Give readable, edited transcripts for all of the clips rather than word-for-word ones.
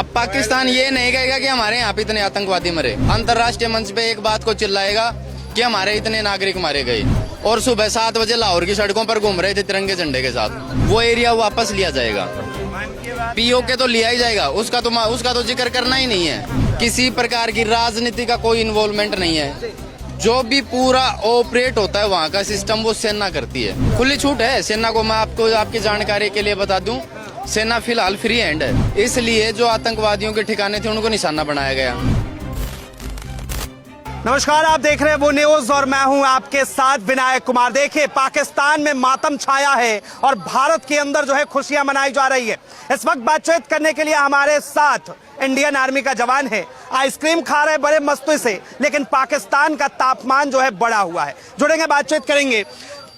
अब पाकिस्तान ये नहीं कहेगा कि हमारे यहाँ पे इतने आतंकवादी मरे, अंतर्राष्ट्रीय मंच पे एक बात को चिल्लाएगा कि हमारे इतने नागरिक मारे गए और सुबह 7 बजे लाहौर की सड़कों पर घूम रहे थे तिरंगे झंडे के साथ। वो एरिया वापस लिया जाएगा, पीओके तो लिया ही जाएगा, उसका तो जिक्र करना ही नहीं है। किसी प्रकार की राजनीति का कोई इन्वॉल्वमेंट नहीं है। जो भी पूरा ऑपरेट होता है वहाँ का सिस्टम वो सेना करती है, खुली छूट है सेना को। मैं आपको आपकी जानकारी के लिए बता दूं, सेना फिलहाल फ्री हैंड है, इसलिए जो आतंकवादियों के ठिकाने थे उनको निशाना बनाया गया। नमस्कार, आप देख रहे हैं वो न्यूज और मैं हूं आपके साथ विनायक कुमार। देखिए, पाकिस्तान में मातम छाया है और भारत के अंदर जो है खुशियां मनाई जा रही है। इस वक्त बातचीत करने के लिए हमारे साथ इंडियन आर्मी का जवान है। आइसक्रीम खा रहे बड़े मस्ती से, लेकिन पाकिस्तान का तापमान जो है बढ़ा हुआ है। जुड़ेंगे, बातचीत करेंगे,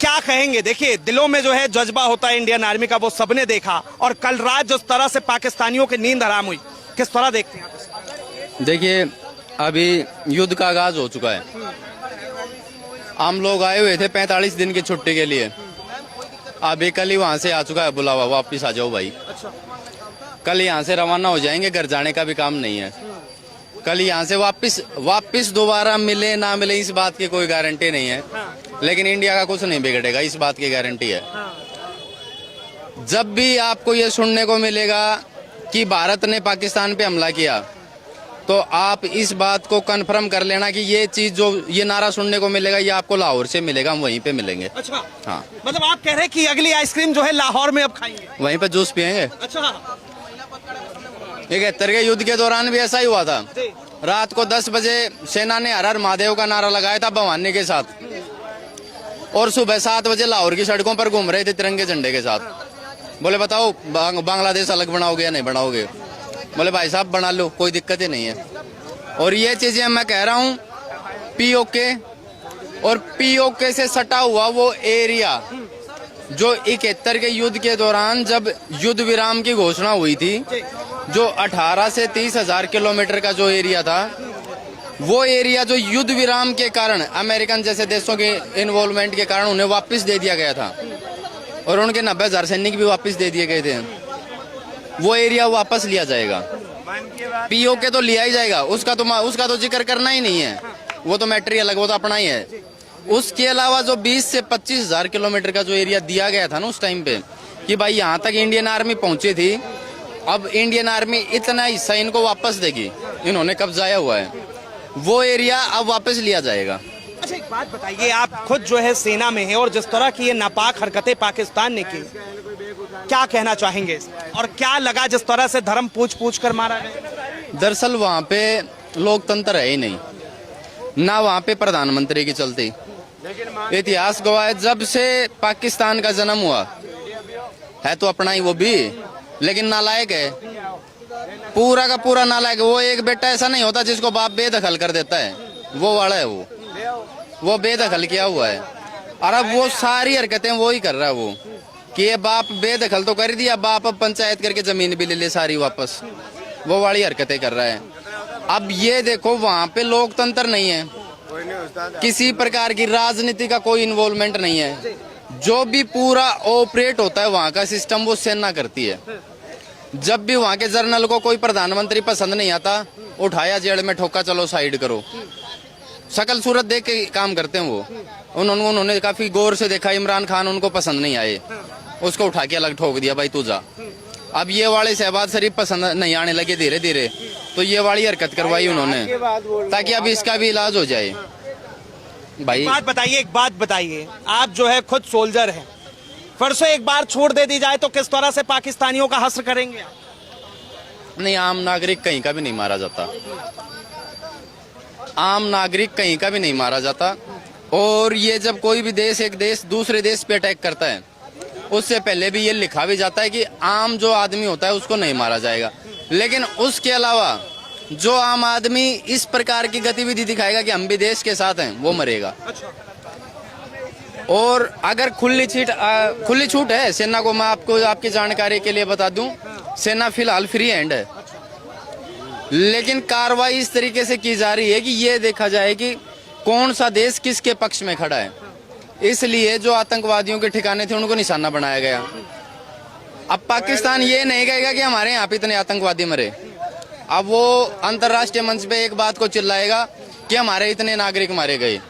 क्या कहेंगे। देखिए, दिलों में जो है जज्बा होता है इंडियन आर्मी का, वो सबने देखा। और कल रात जिस तरह से पाकिस्तानियों की नींद हराम हुई, किस तरह देखते हैं आप? देखिए, अभी युद्ध का आगाज हो चुका है। हम लोग आए हुए थे 45 दिन की छुट्टी के लिए, अभी कल ही वहां से आ चुका है बुलावा, वापिस आ जाओ भाई। कल यहाँ से रवाना हो जाएंगे, घर जाने का भी काम नहीं है। कल यहाँ से वापिस दोबारा मिले ना मिले इस बात की कोई गारंटी नहीं है, लेकिन इंडिया का कुछ नहीं बिगड़ेगा, इस बात की गारंटी है। जब भी आपको ये सुनने को मिलेगा कि भारत ने पाकिस्तान पे हमला किया, तो आप इस बात को कंफर्म कर लेना कि ये चीज जो ये नारा सुनने को मिलेगा ये आपको लाहौर से मिलेगा, हम वहीं पे मिलेंगे। अच्छा, हाँ, मतलब आप कह रहे हैं कि अगली आइसक्रीम जो है लाहौर में अब खाएंगे, वहीं पे जूस पियेंगे। अच्छा, 71 के युद्ध के दौरान भी ऐसा ही हुआ था। रात को 10 बजे सेना ने हर हर महादेव का नारा लगाया था भवानी के साथ, और सुबह 7 बजे लाहौर की सड़कों पर घूम रहे थे तिरंगे झंडे के साथ। बोले बताओ बांग्लादेश अलग बनाओगे या नहीं बनाओगे? बोले भाई साहब बना लो, कोई दिक्कत ही नहीं है। और ये चीजें मैं कह रहा हूँ, पीओके और पीओके से सटा हुआ वो एरिया जो 71 के युद्ध के दौरान जब युद्ध विराम की घोषणा हुई थी, जो 18 से 30 हजार किलोमीटर का जो एरिया था, वो एरिया जो युद्ध विराम के कारण अमेरिकन जैसे देशों के इन्वॉल्वमेंट के कारण उन्हें वापस दे दिया गया था, और उनके 90,000 सैनिक भी वापस दे दिए गए थे। वो एरिया वापस लिया जाएगा, पीओके तो लिया ही जाएगा, उसका तो जिक्र करना ही नहीं है, वो तो मैटर अलग, वो तो अपना ही है। उसके अलावा जो 20 से 25 हजार किलोमीटर का जो एरिया दिया गया था ना उस टाइम पे, कि भाई यहाँ तक इंडियन आर्मी पहुंची थी, अब इंडियन आर्मी इतना हिस्सा इनको वापस देगी, इन्होंने कब्जाया हुआ है, वो एरिया अब वापस लिया जाएगा। अच्छा, एक बात बताइए, आप खुद जो है सेना में है और जिस तरह की ये नापाक हरकतें पाकिस्तान ने की, क्या कहना चाहेंगे? और क्या लगा जिस तरह से धर्म पूछ कर मारा गया? दरअसल वहाँ पे लोकतंत्र है ही नहीं ना, वहाँ पे प्रधानमंत्री की चलती। इतिहास गवाह है, जब से पाकिस्तान का जन्म हुआ है तो अपना ही वो भी, लेकिन नालायक है, पूरा का पूरा नालायक। वो एक बेटा ऐसा नहीं होता जिसको बाप बेदखल कर देता है, वो वाला है वो बेदखल किया हुआ है। और अब वो सारी हरकतें वो ही कर रहा है, वो कि ये बाप बेदखल तो कर दिया, बाप अब पंचायत करके जमीन भी ले ले सारी वापस, वो वाली हरकतें कर रहा है। अब ये देखो, वहाँ पे लोकतंत्र नहीं है, किसी प्रकार की राजनीति का कोई इन्वॉल्वमेंट नहीं है। जो भी पूरा ऑपरेट होता है वहाँ का सिस्टम वो सेना करती है। जब भी वहाँ के जर्नल को कोई प्रधानमंत्री पसंद नहीं आता, उठाया जेल में ठोका, चलो साइड करो, शकल सूरत देख के काम करते हैं वो। उन्होंने काफी गौर से देखा, इमरान खान उनको पसंद नहीं आए, उसको उठा के अलग ठोक दिया, भाई तू जा। अब ये वाले शहबाज शरीफ पसंद नहीं आने लगे धीरे धीरे, तो ये वाली हरकत करवाई उन्होंने, ताकि अब इसका भी इलाज हो जाए। भाई एक बात बताइए, आप जो है खुद सोल्जर हैं, फिर से एक बार छोड़ दे दी जाए तो किस तरह से पाकिस्तानियों का हश्र करेंगे? नहीं, आम नागरिक कहीं का भी नहीं मारा जाता, आम नागरिक कहीं का भी नहीं मारा जाता। और ये जब कोई भी देश एक देश दूसरे देश पे अटैक करता है, उससे पहले भी ये लिखा भी जाता है कि आम जो आदमी होता है उसको नहीं मारा जाएगा, लेकिन उसके अलावा जो आम आदमी इस प्रकार की गतिविधि दिखाएगा कि हम भी देश के साथ हैं, वो मरेगा। और अगर खुली छूट है सेना को, मैं आपको आपकी जानकारी के लिए बता दूं, सेना फिलहाल फ्री हैंड है, लेकिन कार्रवाई इस तरीके से की जा रही है कि ये देखा जाए कि कौन सा देश किसके पक्ष में खड़ा है, इसलिए जो आतंकवादियों के ठिकाने थे उनको निशाना बनाया गया। अब पाकिस्तान ये नहीं कहेगा कि हमारे यहाँ पे इतने आतंकवादी मरे, अब वो अंतर्राष्ट्रीय मंच पे एक बात को चिल्लाएगा कि हमारे इतने नागरिक मारे गए,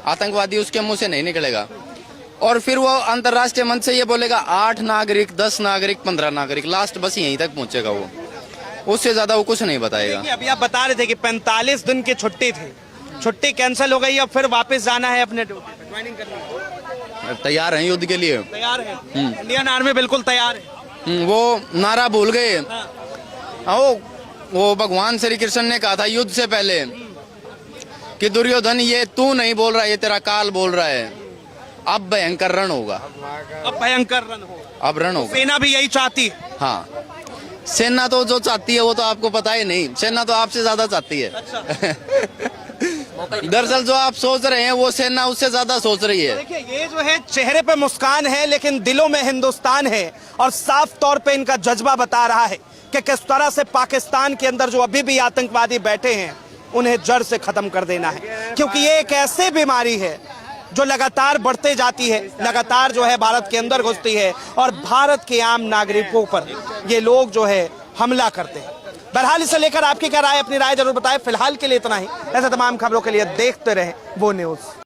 आतंकवादी उसके मुंह से नहीं निकलेगा। और फिर वो अंतर्राष्ट्रीय मंच से ये बोलेगा 8 नागरिक, 10 नागरिक, 15 नागरिक, लास्ट बस यहीं तक पहुंचेगा वो, उससे ज्यादा वो कुछ नहीं बताएगा। अभी आप बता रहे थे कि 45 दिन की छुट्टी थी, छुट्टी कैंसिल हो गई, अब फिर वापस जाना है अपने ड्यूटी पे, ज्वाइनिंग करनी है। तैयार हैं युद्ध के लिए, तैयार है, इंडियन आर्मी बिल्कुल तैयार है। वो नारा भूल गए। वो भगवान श्री कृष्ण ने कहा था युद्ध से पहले कि दुर्योधन ये तू नहीं बोल रहा, ये तेरा काल बोल रहा है, अब भयंकर रण होगा। अब भयंकर रण हो, अब रण होगा। सेना भी यही चाहती है। हाँ, सेना तो जो चाहती है वो तो आपको पता ही नहीं, सेना तो आपसे ज्यादा चाहती है। दरअसल जो आप सोच रहे हैं वो सेना उससे ज्यादा सोच रही है। देखिए, ये जो है चेहरे पे मुस्कान है लेकिन दिलों में हिंदुस्तान है, और साफ तौर पे इनका जज्बा बता रहा है कि किस तरह से पाकिस्तान के अंदर जो अभी भी आतंकवादी बैठे हैं उन्हें जड़ से खत्म कर देना है, क्योंकि ये एक ऐसी बीमारी है जो लगातार बढ़ते जाती है, लगातार जो है भारत के अंदर घुसती है और भारत के आम नागरिकों पर ये लोग जो है हमला करते हैं। बहरहाल इसे लेकर आपकी क्या राय, अपनी राय जरूर बताएं। फिलहाल के लिए इतना ही। ऐसे तमाम खबरों के लिए देखते रहें वो न्यूज़।